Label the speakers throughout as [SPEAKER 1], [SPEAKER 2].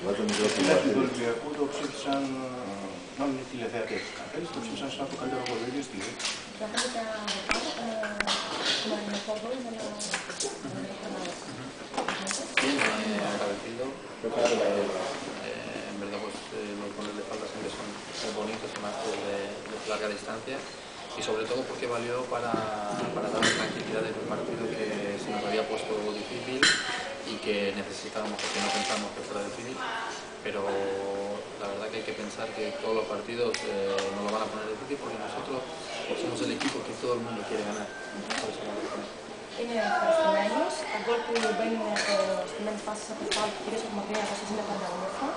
[SPEAKER 1] Του Ολυμπιακού το ψήφισαν, μάλλον οι τηλεθεατές της Κατέλης, το ψήφισαν σαν το καλύτερο γκολ. Δεν στείλει.
[SPEAKER 2] Bien, agradecido. En verdad, pues los goles de falta siempre son muy bonitos y más de larga distancia. Y sobre todo porque valió para dar tranquilidad en un partido que se nos había puesto difícil y que necesitábamos, porque no pensamos que fuera difícil. Pero la verdad que hay que pensar que todos los partidos nos lo van a poner difícil porque nosotros somos el equipo que todo el mundo quiere ganar.
[SPEAKER 3] Είναι ευχαριστημένος. Τα γκολ που μπαίνουν από στιγμένες φάσεις από το φάουλ, κυρίως από μακριά φάσεις, είναι πάντα όμορφα.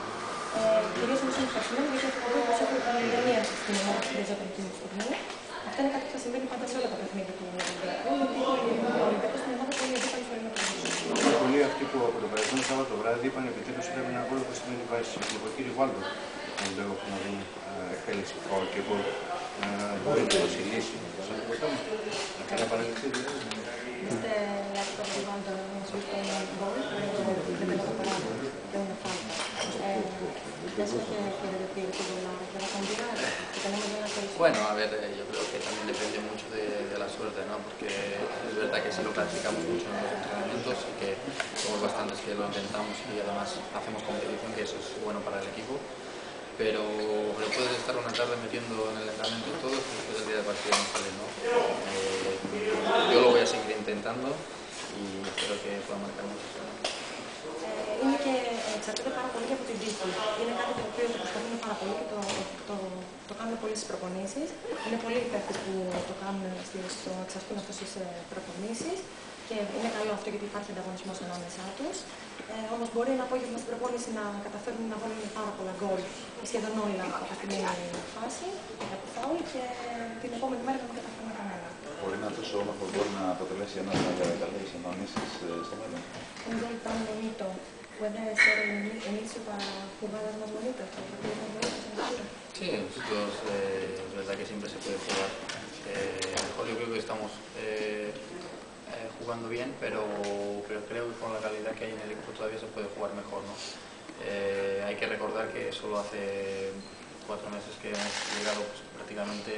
[SPEAKER 3] Κυρίως όμως είναι ευχαριστημένος γιατί έχω δει πως έχω την ηρεμία στην ομάδα που χρειάζεται τον εκείνο στιγμή. Αυτό είναι κάτι που θα συμβαίνει πάντα σε όλα τα παιχνίδια του Ολυμπιακού, γιατί ο Ολυμπιακός είναι ομάδα που είναι αντίπαλη φορή με τον Ολυμπιακό.
[SPEAKER 1] Πολλοί αυτοί που από το περασμένο Σάββατο το βράδυ είπαν επιτέλους ότι ένα γκολ που σημαίνει βάση. Ο κύριος Βάλτο, τον Ολυμπιακό που να δίνει εκτέλεση φάουλ και γκολ. Μπορεί να το βασιλίσει. Σαν το ποτάμι. Να κάνει επαναληφθεί δηλαδή.
[SPEAKER 3] Viste la época de Rivaldo en su gol, que te lo preparaba de una falta. Eso que quiere decir fútbol que va a cambiar, que tenemos una solución.
[SPEAKER 2] Bueno, a ver, yo creo que también depende mucho de la suerte, ¿no? Porque es verdad que sí lo practicamos mucho en los entrenamientos y que somos bastantes que lo intentamos y además hacemos competición, que eso es bueno para el equipo. Pero puedes estar una tarde metiendo en el entrenamiento todo y después del día de partido no sale, ¿no? Yo lo voy a seguir intentando y espero que pueda marcar mucho.
[SPEAKER 3] Είναι και εξαρτάται πάρα πολύ και από την τύχη. Είναι κάτι το οποίο το προσπαθούμε πάρα πολύ και το κάνουμε πολύ στις προπονήσεις. Είναι πολλοί οι παίκτες που το κάνουν στο εξαρτούν αυτό στις προπονήσεις και είναι καλό αυτό γιατί υπάρχει ανταγωνισμός ανάμεσά τους. Όμως μπορεί ένα απόγευμα στην προπόνηση να καταφέρουν να βάλουν πάρα πολλά γκολ, σχεδόν όλα από τη στιγμή φάση, από φάουλ και την επόμενη μέρα να μην καταφέρουν κανένα.
[SPEAKER 4] Μπορεί να τόσο όμορφο γκολ να αποτελέσει ένα από τα καλύτερες εμφανίσεις στο μέλλον.
[SPEAKER 3] Un gol tan bonito puede ser el inicio para jugadas más bonitas, para partidos más bonitos en el futuro.
[SPEAKER 2] Sí, nosotros es verdad que siempre se puede jugar mejor. Yo creo que estamos jugando bien, pero creo que con la calidad que hay en el equipo todavía se puede jugar mejor, ¿no? Hay que recordar que solo hace 4 meses que hemos llegado pues, prácticamente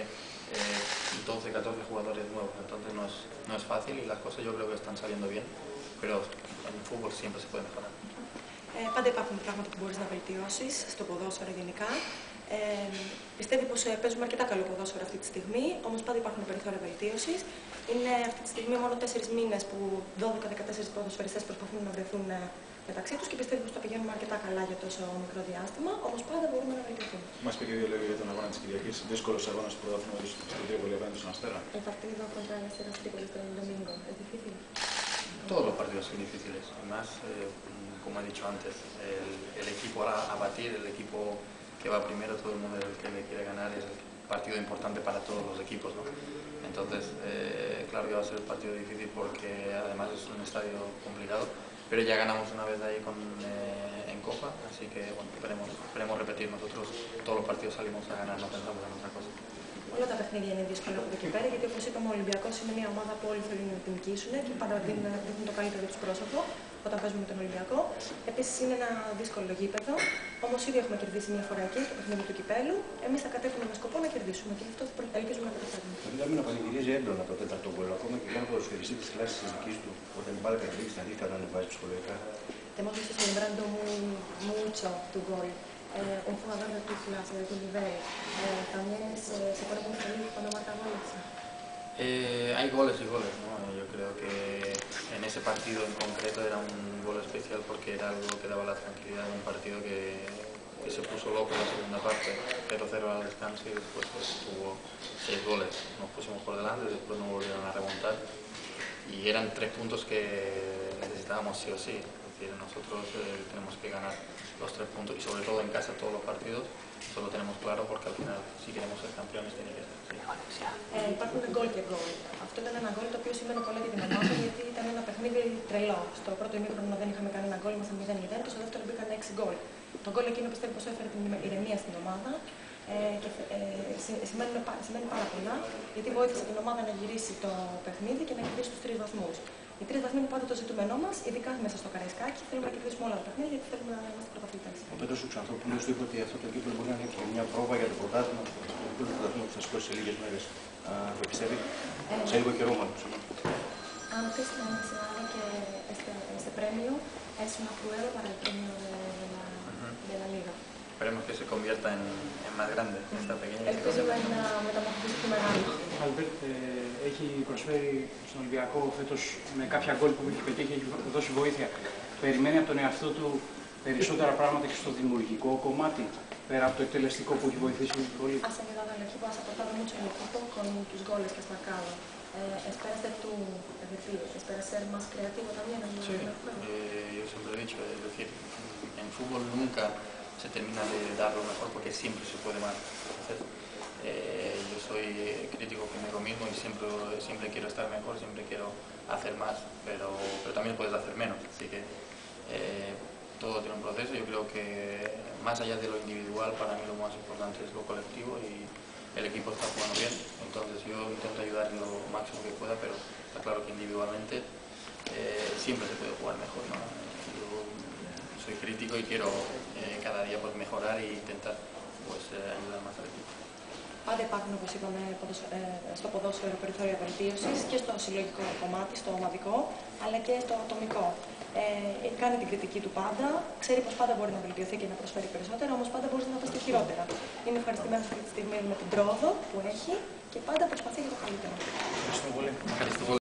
[SPEAKER 2] 12, 14 jugadores nuevos, entonces no es fácil y las cosas yo creo que están saliendo bien, pero en el fútbol siempre se puede mejorar.
[SPEAKER 3] Πάντα υπάρχουν πράγματα που μπορείς να βελτιώσεις στο ποδόσφαιρο γενικά. Πιστεύω πως παίζουμε αρκετά καλό ποδόσφαιρο αυτή τη στιγμή, όμως πάντα υπάρχουν περιθώρια βελτίωσης. Είναι αυτή τη στιγμή μόνο 4 μήνες που 12-14 ποδοσφαιριστές προσπαθούν να βρεθούν μεταξύ τους και πιστεύω πως τα πηγαίνουμε αρκετά καλά για τόσο μικρό διάστημα, όμως πάντα μπορούμε να βελτιωθούμε.
[SPEAKER 4] Μας πει και 2 λόγια για τον αγώνα της Κυριακής. Δύσκολος αγώνας που πρωτάθλημα στο Τρίπολη απέναντι στον Αστέρα.
[SPEAKER 3] El partido contra el Αστέρα Tripoli el domingo es difícil.
[SPEAKER 2] Todos los partidos son difíciles, además, como he dicho antes, el equipo a batir, el equipo que va primero, todo el mundo es el que le quiere ganar, es el partido importante para todos los equipos, ¿no? Entonces, claro que va a ser un partido difícil porque además es un estadio complicado, pero ya ganamos una vez ahí en Copa, así que bueno, esperemos repetir. Nosotros todos los partidos salimos a ganar, no pensamos en otra cosa.
[SPEAKER 3] Όλα τα παιχνίδια είναι δύσκολα από εδώ και πέρα, γιατί όπως είπαμε, ο Ολυμπιακός είναι μια ομάδα που όλοι θέλουν να την νικήσουν και πάντα δείχνουν το καλύτερο του πρόσωπο όταν παίζουμε με τον Ολυμπιακό. Επίσης είναι ένα δύσκολο γήπεδο, όμως ήδη έχουμε κερδίσει μια φορά εκεί, στο παιχνίδι του κυπέλου. Εμείς θα κατέβουμε με σκοπό να κερδίσουμε και αυτό ελπίζουμε να καταφέρουμε.
[SPEAKER 1] Είδαμε να πανηγυρίζει έντονα το 4ο γκολ, ακόμα και για ένα ποδοσφαιριστή της κλάσης της δικής του, όταν η μπάλα καταλήξει στα δίχτυα να ανεβάζει ψυχολογικά.
[SPEAKER 3] Hemos visto celebrando mucho tu gol. Un jugador de tu clase, de tu nivel, también se pone muy feliz cuando marca goles.
[SPEAKER 2] Hay goles y goles, ¿no? Yo creo que en ese partido en concreto era un gol especial porque era algo que daba la tranquilidad en un partido que se puso loco en la segunda parte, 0-0 al descanso y después pues, tuvo 6 goles. Nos pusimos por delante, después no volvieron a remontar y eran 3 puntos que necesitábamos sí o sí. Es decir, nosotros tenemos que ganar los 3 puntos y sobre todo en casa todos los partidos, eso lo tenemos claro porque al final si queremos ser campeones tiene que ser así.
[SPEAKER 3] Υπάρχουν γκολ και γκολ. Αυτό ήταν ένα γκολ το οποίο σημαίνει πολλά για την ομάδα γιατί ήταν ένα παιχνίδι τρελό. Στο πρώτο ημίχρονο δεν είχαμε κανένα γκολ, ήμασταν 0-0 και στο δεύτερο μπήκαν 6 γκολ. Το γκολ εκείνο πιστεύω πως έφερε την ηρεμία στην ομάδα και σημαίνει πάρα πολλά γιατί βοήθησε την ομάδα να γυρίσει το παιχνίδι και να κερδίσει τους 3 βαθμούς. Οι 3 βαθμοί είναι πάντα το ζητούμενό μας, ειδικά μέσα στο Καραϊσκάκι. Θέλουμε να κερδίσουμε όλα τα παιχνίδια γιατί θέλουμε να είμαστε πρωταθλητές.
[SPEAKER 1] Ο Πέτρος του Ξανθόπουλος είπε ότι αυτό το κύπελλο μπορεί να είναι και μια πρόβα για το πρωτάθλημα που θα σηκώσει σε λίγες μέρες. Το πιστεύει, σε λίγο καιρό μάλλον.
[SPEAKER 3] Antes se mencionaba que este premio es una prueba para el premio de la liga.
[SPEAKER 2] Esperemos que se convierta en más grande esta pequeña
[SPEAKER 3] Ελπίζουμε να μεταμορφωθεί πιο μεγάλο.
[SPEAKER 5] Αλμπέρτ έχει προσφέρει στον Ολυμπιακό φέτος με κάποια γκολ που έχει πετύχει, έχει δώσει βοήθεια. Περιμένει από τον εαυτό του περισσότερα πράγματα και στο δημιουργικό κομμάτι, πέρα από το εκτελεστικό που έχει βοηθήσει πολύ.
[SPEAKER 3] Has ayudado al equipo, has aportado mucho al equipo con tus goles que has marcado. ¿Esperas de tu, es decir, esperas ser más creativo también en el juego?
[SPEAKER 2] Yo siempre he dicho, es decir, en fútbol nunca se termina de dar lo mejor porque siempre se puede más. Entonces, yo soy crítico conmigo mismo y siempre quiero estar mejor, siempre quiero hacer más, pero también puedes hacer menos. Así que todo tiene un proceso. Yo creo que más allá de lo individual, para mí lo más importante es lo colectivo y el equipo está jugando bien. Entonces yo intento ayudar lo máximo que pueda, pero está claro que individualmente siempre se puede jugar mejor, ¿no? Yo soy crítico y quiero cada día pues, mejorar e intentar pues, ayudar más al equipo.
[SPEAKER 3] Πάντα υπάρχουν, όπως είπαμε, στο ποδόσφαιρο περιθώρια βελτίωσης και στο συλλογικό κομμάτι, στο ομαδικό, αλλά και στο ατομικό. Κάνει την κριτική του πάντα, ξέρει πως πάντα μπορεί να βελτιωθεί και να προσφέρει περισσότερα, όμως πάντα μπορεί να βρίσκει χειρότερα. Είναι ευχαριστημένος αυτή τη στιγμή με την πρόοδο που έχει και πάντα προσπαθεί για το καλύτερο.
[SPEAKER 5] Ευχαριστώ πολύ.